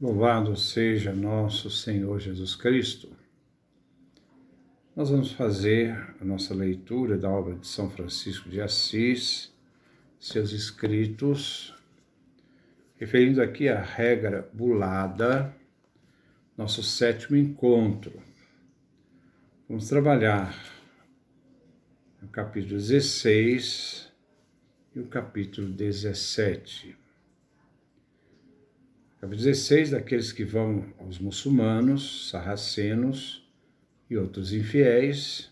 Louvado seja nosso Senhor Jesus Cristo. Nós vamos fazer a nossa leitura da obra de São Francisco de Assis, seus escritos, referindo aqui à regra bulada, nosso 7º encontro. Vamos trabalhar o capítulo 16 e o capítulo 17. Capítulo 16, daqueles que vão aos muçulmanos, sarracenos e outros infiéis.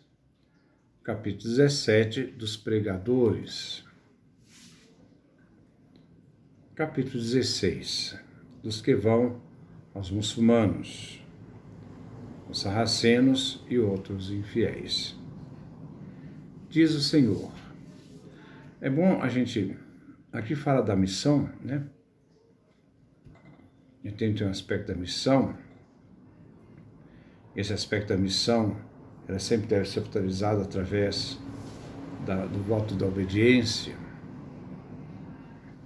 Capítulo 17, dos pregadores. Capítulo 16, dos que vão aos muçulmanos, os sarracenos e outros infiéis. Diz o Senhor. É bom a gente, aqui fala da missão, né? E tem um aspecto da missão. Esse aspecto da missão, ela sempre deve ser autorizada através do voto da obediência.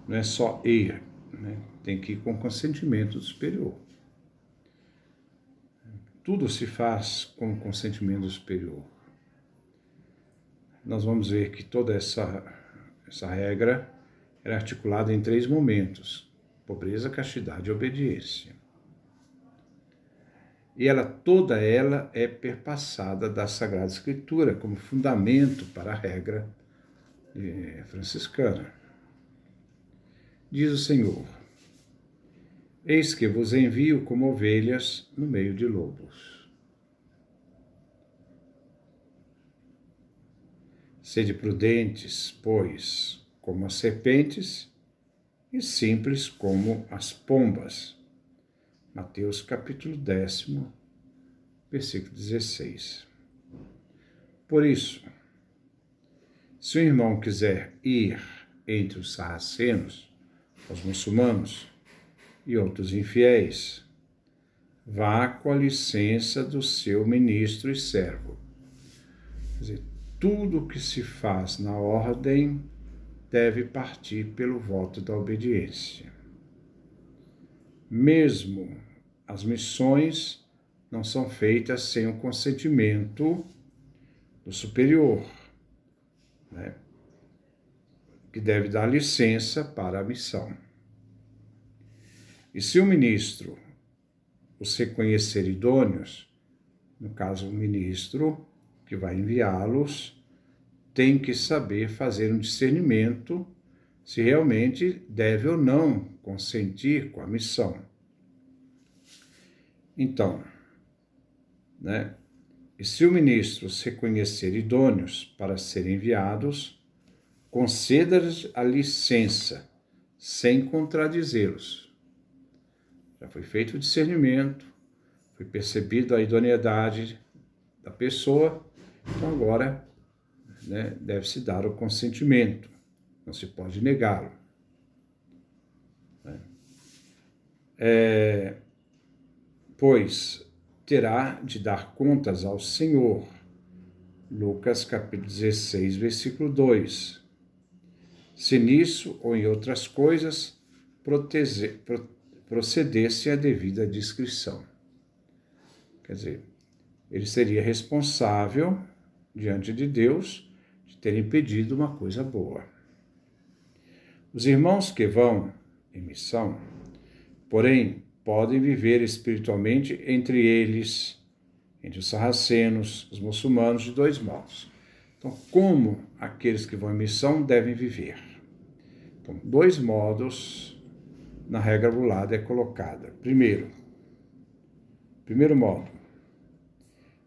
Não é só ir, né? Tem que ir com consentimento do superior. Tudo se faz com consentimento do superior. Nós vamos ver que toda essa regra era articulada em 3 momentos: pobreza, castidade e obediência. E toda ela é perpassada da Sagrada Escritura como fundamento para a regra franciscana. Diz o Senhor: eis que vos envio como ovelhas no meio de lobos. Sede prudentes, pois, como as serpentes, e simples como as pombas. Mateus capítulo 10, versículo 16. Por isso, se o irmão quiser ir entre os sarracenos, os muçulmanos e outros infiéis, vá com a licença do seu ministro e servo. Quer dizer, tudo o que se faz na ordem deve partir pelo voto da obediência. Mesmo as missões não são feitas sem o consentimento do superior, né? Que deve dar licença para a missão. E se o ministro os reconhecer idôneos, no caso o ministro que vai enviá-los, tem que saber fazer um discernimento se realmente deve ou não consentir com a missão. Então, né? E se o ministro os reconhecer idôneos para serem enviados, conceda-lhes a licença, sem contradizê-los. Já foi feito o discernimento, foi percebida a idoneidade da pessoa, então agora, né, deve-se dar o consentimento, não se pode negá-lo. Pois terá de dar contas ao Senhor. Lucas capítulo 16, versículo 2. Se nisso ou em outras coisas procedesse a devida discrição. Quer dizer, ele seria responsável diante de Deus de ter impedido uma coisa boa. Os irmãos que vão em missão, porém, podem viver espiritualmente entre eles, entre os sarracenos, os muçulmanos, de 2 modos. Então, como aqueles que vão em missão devem viver? Então, 2 modos na regra bulada é colocada. Primeiro modo,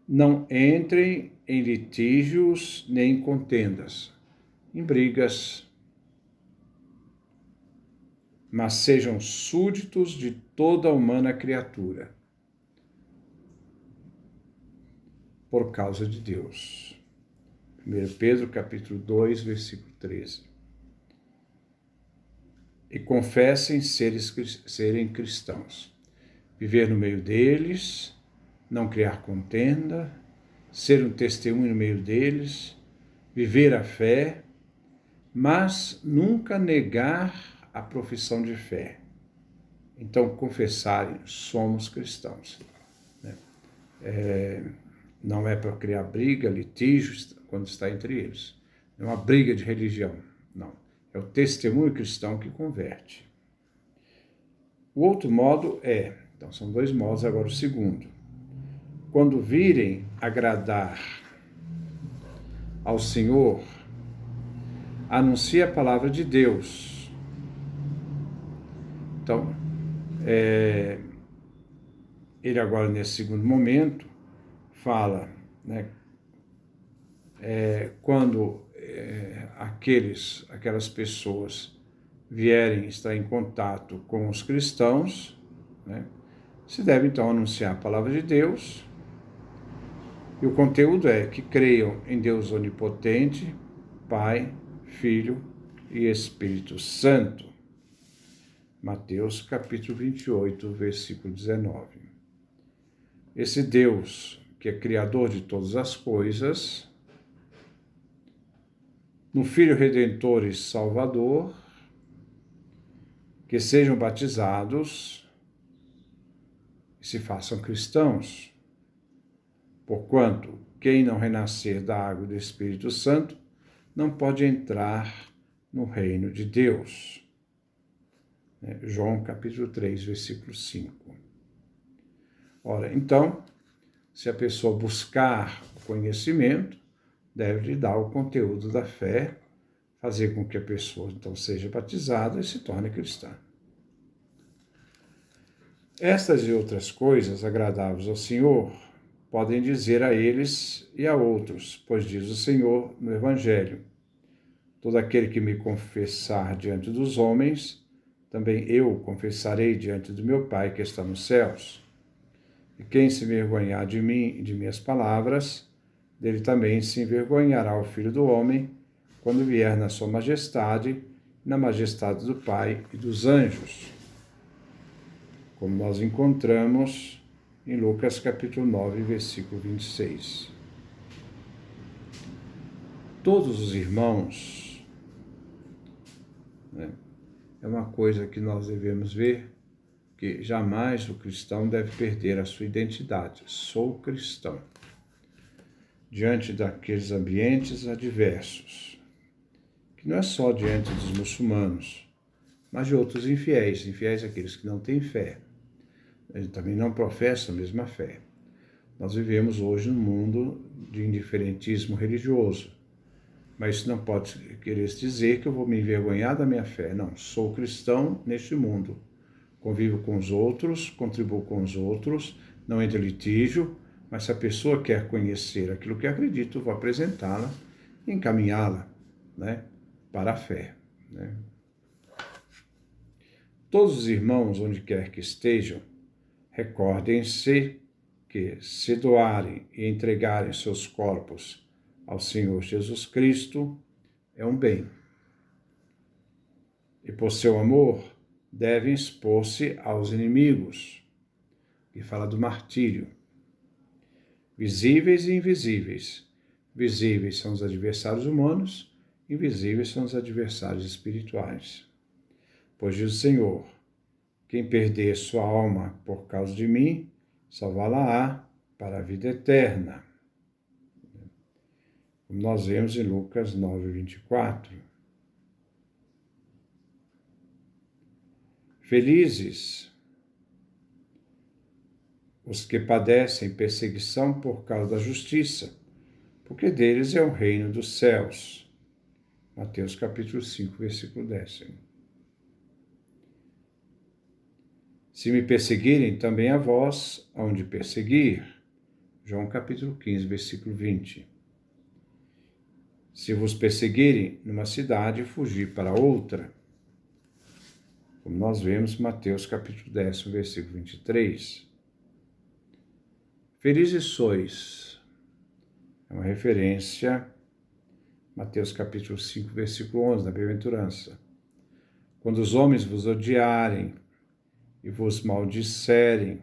não entrem em litígios nem em contendas, em brigas, mas sejam súditos de toda a humana criatura, por causa de Deus. 1 Pedro capítulo 2, versículo 13. E confessem serem cristãos. Viver no meio deles, não criar contenda, ser um testemunho no meio deles, viver a fé, mas nunca negar a profissão de fé. então confessarem: somos cristãos. Né? Não é para criar briga, litígios, quando está entre eles. Não é uma briga de religião, não. É o testemunho cristão que converte. O outro modo então são dois modos, agora o segundo. Quando virem agradar ao Senhor, anuncie a palavra de Deus. Então, ele agora, nesse segundo momento, fala, né, quando aquelas pessoas vierem estar em contato com os cristãos, né, se deve então anunciar a palavra de Deus, e o conteúdo é que creiam em Deus onipotente, Pai, Filho e Espírito Santo. Mateus capítulo 28, versículo 19. Esse Deus, que é criador de todas as coisas, no Filho Redentor e Salvador, que sejam batizados e se façam cristãos, porquanto quem não renascer da água e do Espírito Santo não pode entrar no reino de Deus. João capítulo 3, versículo 5. Ora, então, se a pessoa buscar o conhecimento, deve lhe dar o conteúdo da fé, fazer com que a pessoa, então, seja batizada e se torne cristã. Estas e outras coisas agradáveis ao Senhor podem dizer a eles e a outros, pois diz o Senhor no Evangelho: todo aquele que me confessar diante dos homens, também eu confessarei diante do meu Pai que está nos céus. E quem se envergonhar de mim e de minhas palavras, dele também se envergonhará o Filho do Homem, quando vier na sua majestade, na majestade do Pai e dos anjos. Como nós encontramos em Lucas capítulo 9, versículo 26. Todos os irmãos, né, é uma coisa que nós devemos ver, que jamais o cristão deve perder a sua identidade. Sou cristão. Diante daqueles ambientes adversos, que não é só diante dos muçulmanos, mas de outros infiéis, aqueles que não têm fé. Eles também não professam a mesma fé. Nós vivemos hoje num mundo de indiferentismo religioso, mas isso não pode querer dizer que eu vou me envergonhar da minha fé. Não, sou cristão neste mundo. Convivo com os outros, contribuo com os outros, não entro em litígio, mas se a pessoa quer conhecer aquilo que acredito, eu vou apresentá-la e encaminhá-la, né, para a fé. Né? Todos os irmãos, onde quer que estejam, recordem-se que, se doarem e entregarem seus corpos ao Senhor Jesus Cristo, é um bem. E por seu amor, devem expor-se aos inimigos, que fala do martírio. Visíveis e invisíveis. Visíveis são os adversários humanos, invisíveis são os adversários espirituais. Pois diz o Senhor: quem perder sua alma por causa de mim, salvá-la-á para a vida eterna. Como nós vemos em Lucas 9, 24. Felizes os que padecem perseguição por causa da justiça, porque deles é o reino dos céus. Mateus capítulo 5, versículo 10. Se me perseguirem, também a vós hão de perseguir. João capítulo 15, versículo 20. Se vos perseguirem numa cidade, fugi para outra. Como nós vemos, Mateus capítulo 10, versículo 23. Felizes sois, é uma referência, Mateus capítulo 5, versículo 11, da bem-aventurança. Quando os homens vos odiarem e vos maldisserem,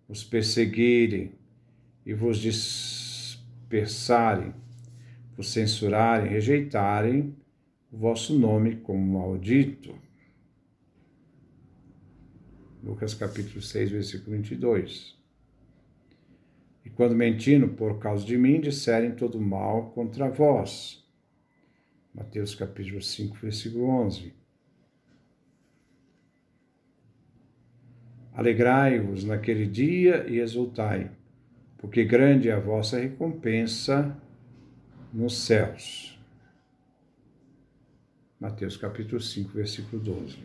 vos perseguirem e vos dispersarem, vos censurarem, rejeitarem o vosso nome como maldito. Lucas capítulo 6, versículo 22. E quando mentindo por causa de mim, disserem todo mal contra vós. Mateus capítulo 5, versículo 11. Alegrai-vos naquele dia e exultai, porque grande é a vossa recompensa nos céus. Mateus capítulo 5, versículo 12.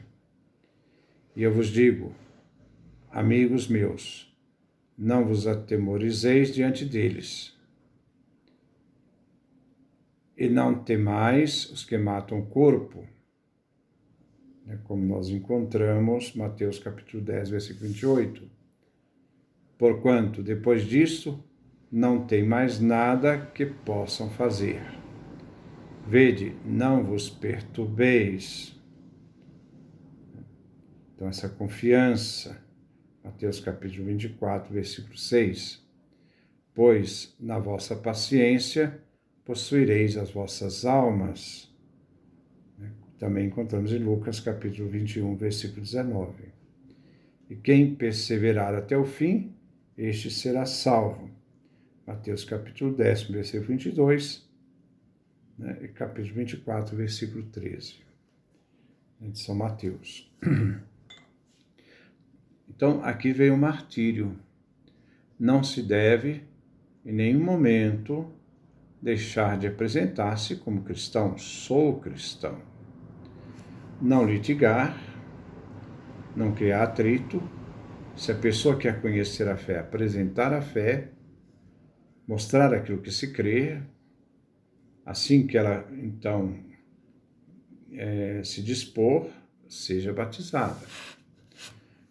E eu vos digo, amigos meus, não vos atemorizeis diante deles. E não temais os que matam o corpo, como nós encontramos Mateus capítulo 10, versículo 28. Porquanto, depois disso, não tem mais nada que possam fazer. Vede, não vos perturbeis. Então, essa confiança, Mateus capítulo 24, versículo 6. Pois, na vossa paciência, possuireis as vossas almas. Também encontramos em Lucas capítulo 21, versículo 19. E quem perseverar até o fim, este será salvo. Mateus capítulo 10, versículo 22, e capítulo 24, versículo 13. De São Mateus. Então, aqui vem o martírio. Não se deve, em nenhum momento, deixar de apresentar-se como cristão. Sou cristão. Não litigar, não criar atrito. Se a pessoa quer conhecer a fé, apresentar a fé, mostrar aquilo que se crê, assim que ela, então, se dispor, seja batizada.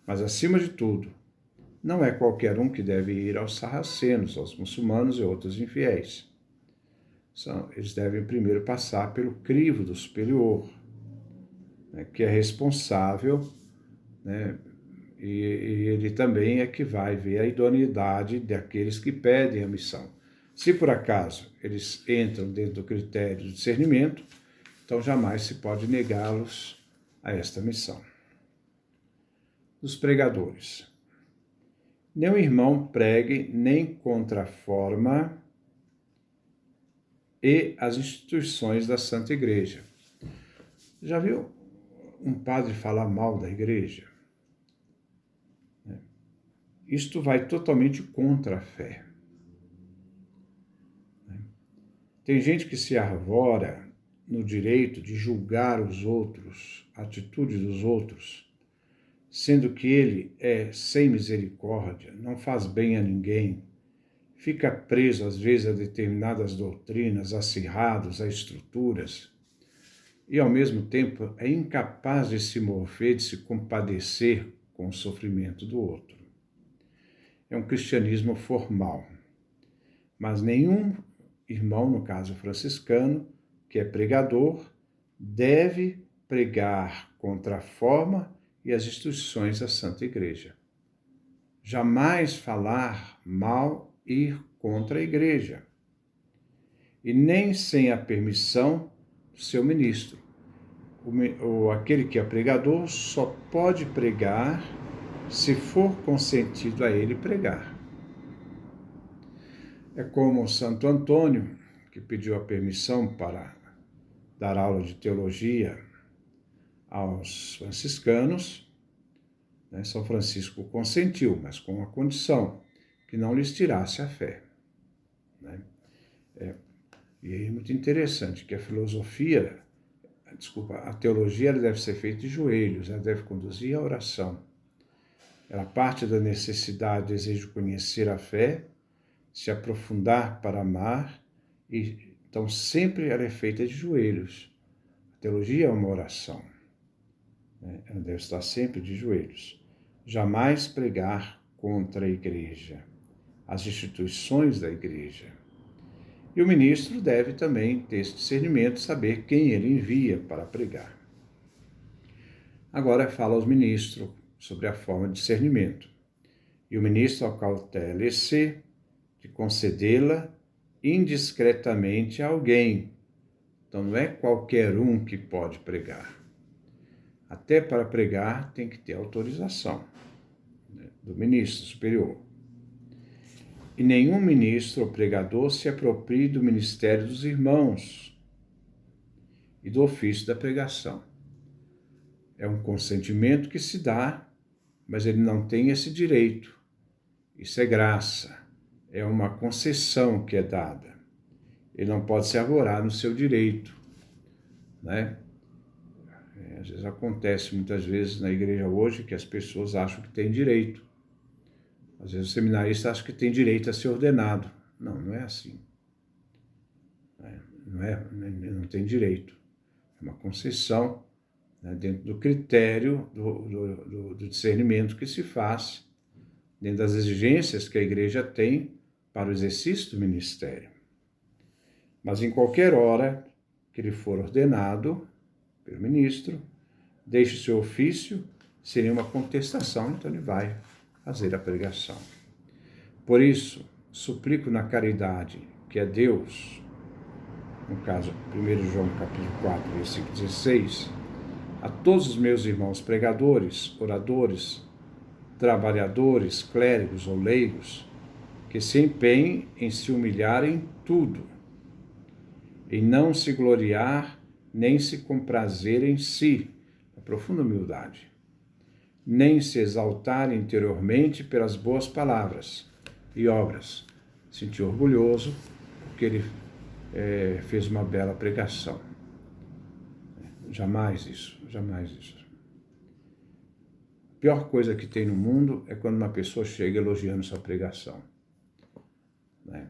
Mas, acima de tudo, não é qualquer um que deve ir aos sarracenos, aos muçulmanos e outros infiéis. Eles devem primeiro passar pelo crivo do superior, que é responsável, e ele também é que vai ver a idoneidade daqueles que pedem a missão. Se por acaso eles entram dentro do critério de discernimento, então jamais se pode negá-los a esta missão. Dos pregadores. Nenhum irmão pregue nem contra a forma e as instituições da Santa Igreja. Já viu um padre falar mal da igreja? Isto vai totalmente contra a fé. Tem gente que se arvora no direito de julgar os outros, a atitude dos outros, sendo que ele é sem misericórdia, não faz bem a ninguém, fica preso às vezes a determinadas doutrinas, acirrados a estruturas, e ao mesmo tempo é incapaz de se mover, de se compadecer com o sofrimento do outro. É um cristianismo formal, mas nenhum irmão, no caso franciscano, que é pregador, deve pregar contra a forma e as instituições da Santa Igreja. Jamais falar mal, ir contra a Igreja. E nem sem a permissão do seu ministro. Aquele que é pregador só pode pregar se for consentido a ele pregar. É como Santo Antônio, que pediu a permissão para dar aula de teologia aos franciscanos. São Francisco consentiu, mas com a condição que não lhes tirasse a fé. E é muito interessante que a teologia ela deve ser feita de joelhos, ela deve conduzir à oração. Ela parte da necessidade, desejo de conhecer a fé, se aprofundar para amar, e então sempre ela é feita de joelhos. A teologia é uma oração. Ela deve estar sempre de joelhos. Jamais pregar contra a igreja, as instituições da igreja. E o ministro deve também ter esse discernimento, saber quem ele envia para pregar. Agora fala aos ministros sobre a forma de discernimento. E o ministro acautele-se de concedê-la indiscretamente a alguém. Então não é qualquer um que pode pregar. Até para pregar tem que ter autorização. do ministro superior. E nenhum ministro ou pregador se aproprie do ministério dos irmãos e do ofício da pregação. É um consentimento que se dá, mas ele não tem esse direito. Isso é graça, é uma concessão que é dada. Ele não pode se arvorar no seu direito, né? Às vezes acontece muitas vezes na igreja hoje que as pessoas acham que têm direito. Às vezes o seminarista acha que tem direito a ser ordenado. Não, não é assim. Não tem direito. É uma concessão, né, dentro do critério do discernimento que se faz, dentro das exigências que a igreja tem para o exercício do ministério. Mas em qualquer hora que ele for ordenado pelo ministro, deixe o seu ofício, seria uma contestação, então ele vai fazer a pregação. Por isso, suplico na caridade que é Deus, no caso, 1 João capítulo 4, versículo 16, a todos os meus irmãos pregadores, oradores, trabalhadores, clérigos ou leigos, que se empenhem em se humilhar em tudo, em não se gloriar, nem se comprazer em si, a profunda humildade, nem se exaltar interiormente pelas boas palavras e obras. Sentir orgulhoso porque ele fez uma bela pregação. Jamais isso, jamais isso. A pior coisa que tem no mundo é quando uma pessoa chega elogiando sua pregação, né?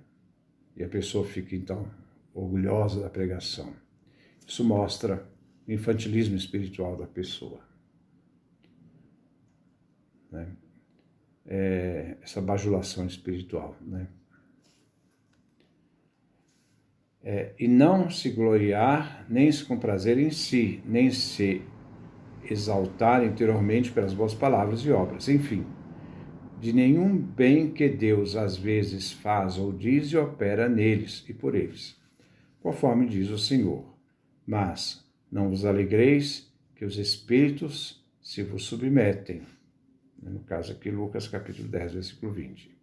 E a pessoa fica, então, orgulhosa da pregação. Isso mostra o infantilismo espiritual da pessoa, né? Essa bajulação espiritual, né? E não se gloriar, nem se comprazer em si, nem se exaltar interiormente pelas boas palavras e obras, enfim, de nenhum bem que Deus às vezes faz ou diz e opera neles e por eles, conforme diz o Senhor. Mas não vos alegreis que os espíritos se vos submetem. No caso aqui, Lucas capítulo 10, versículo 20.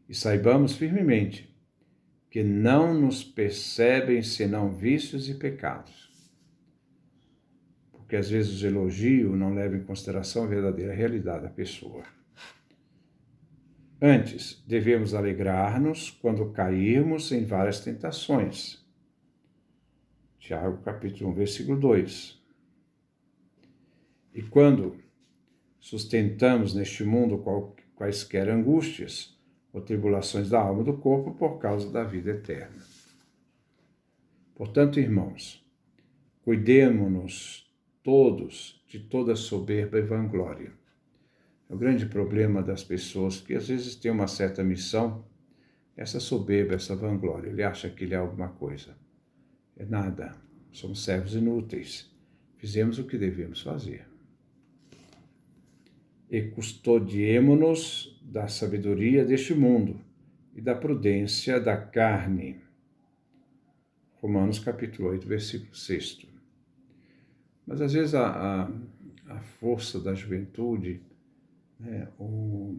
E saibamos firmemente que não nos percebem senão vícios e pecados. Porque às vezes o elogio não leva em consideração a verdadeira realidade da pessoa. Antes, devemos alegrar-nos quando cairmos em várias tentações. Tiago capítulo 1, versículo 2. E quando sustentamos neste mundo quaisquer angústias ou tribulações da alma e do corpo por causa da vida eterna. Portanto, irmãos, cuidemo-nos todos de toda soberba e vanglória. O grande problema das pessoas que às vezes têm uma certa missão, essa soberba, essa vanglória. Ele acha que ele é alguma coisa. É nada. Somos servos inúteis. Fizemos o que devemos fazer. E custodiemo-nos da sabedoria deste mundo e da prudência da carne. Romanos capítulo 8, versículo 6. Mas às vezes a força da juventude, né, o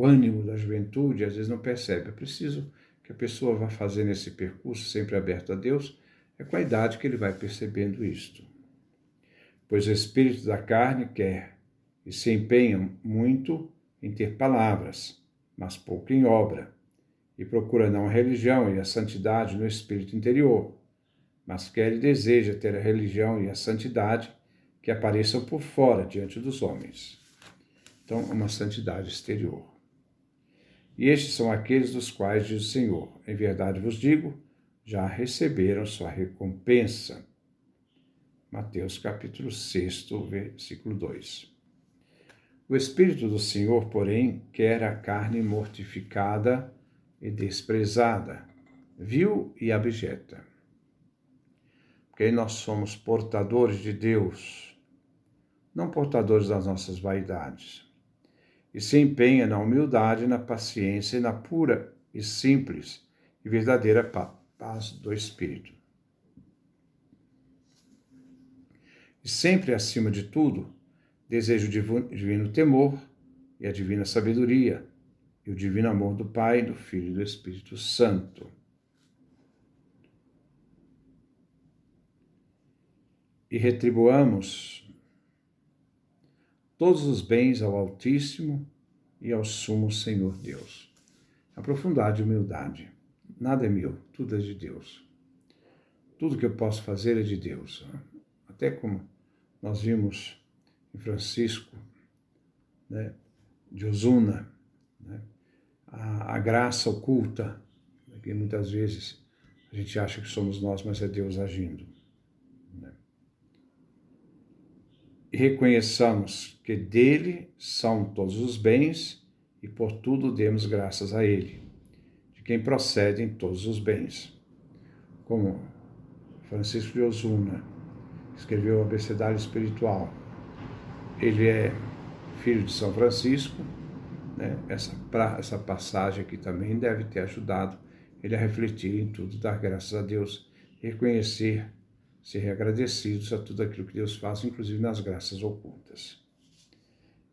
ânimo da juventude, às vezes não percebe. É preciso que a pessoa vá fazendo esse percurso sempre aberto a Deus, é com a idade que ele vai percebendo isto. Pois o espírito da carne quer e se empenha muito em ter palavras, mas pouco em obra, e procura não a religião e a santidade no espírito interior, mas quer e deseja ter a religião e a santidade que apareçam por fora diante dos homens. Então, uma santidade exterior. E estes são aqueles dos quais diz o Senhor: em verdade vos digo, já receberam sua recompensa. Mateus capítulo 6, versículo 2. O Espírito do Senhor, porém, quer a carne mortificada e desprezada, vil e abjeta. Porque aí nós somos portadores de Deus, não portadores das nossas vaidades. E se empenha na humildade, na paciência e na pura e simples e verdadeira paz do Espírito. E sempre acima de tudo, desejo divino temor, e a divina sabedoria, e o divino amor do Pai, do Filho e do Espírito Santo. E retribuamos todos os bens ao Altíssimo e ao Sumo Senhor Deus. Aprofundade e humildade. Nada é meu, tudo é de Deus. Tudo que eu posso fazer é de Deus. Até como nós vimos em Francisco, né, de Osuna, né, a graça oculta, que muitas vezes a gente acha que somos nós, mas é Deus agindo. Né? E reconheçamos que dele são todos os bens e por tudo demos graças a ele, de quem procedem todos os bens. Como Francisco de Osuna escreveu o Abecedário Espiritual. Ele é filho de São Francisco, né? Essa passagem aqui também deve ter ajudado ele a refletir em tudo, dar graças a Deus, reconhecer, ser agradecidos a tudo aquilo que Deus faz, inclusive nas graças ocultas.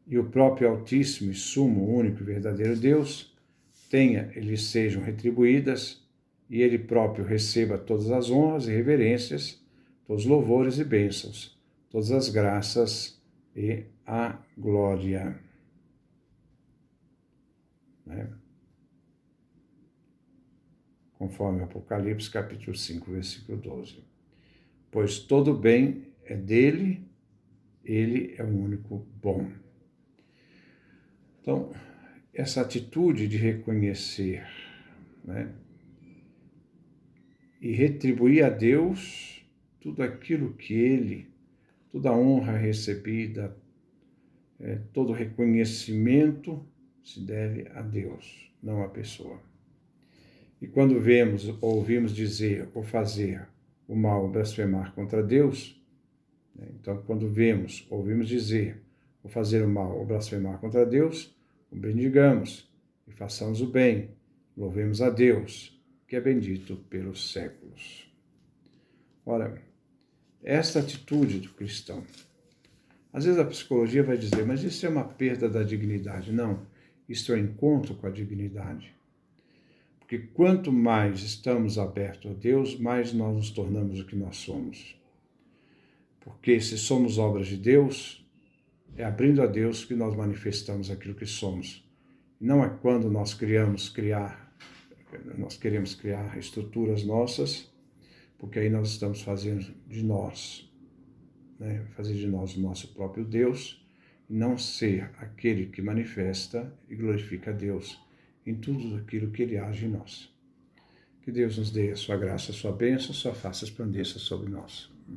E o próprio Altíssimo e Sumo, único e verdadeiro Deus, lhes sejam retribuídas, e ele próprio receba todas as honras e reverências, todos os louvores e bênçãos, todas as graças e a glória. Né? Conforme Apocalipse, capítulo 5, versículo 12. Pois todo bem é dele, ele é o único bom. Então, essa atitude de reconhecer, né, e retribuir a Deus tudo aquilo que ele, toda a honra recebida, todo reconhecimento se deve a Deus, não à pessoa. E quando vemos ou ouvimos dizer ou fazer o mal ou blasfemar contra Deus, né, então quando vemos, ouvimos dizer ou fazer o mal ou blasfemar contra Deus, o bendigamos e façamos o bem, louvemos a Deus, que é bendito pelos séculos. Ora, esta atitude do cristão, às vezes a psicologia vai dizer, mas isso é uma perda da dignidade. Não, isso é um encontro com a dignidade. Porque quanto mais estamos abertos a Deus, mais nós nos tornamos o que nós somos. Porque se somos obras de Deus, é abrindo a Deus que nós manifestamos aquilo que somos. Não é quando nós queremos criar estruturas nossas, porque aí nós estamos fazendo de nós, né? Fazer de nós o nosso próprio Deus, e não ser aquele que manifesta e glorifica a Deus em tudo aquilo que ele age em nós. Que Deus nos dê a sua graça, a sua bênção, a sua face resplandeça sobre nós.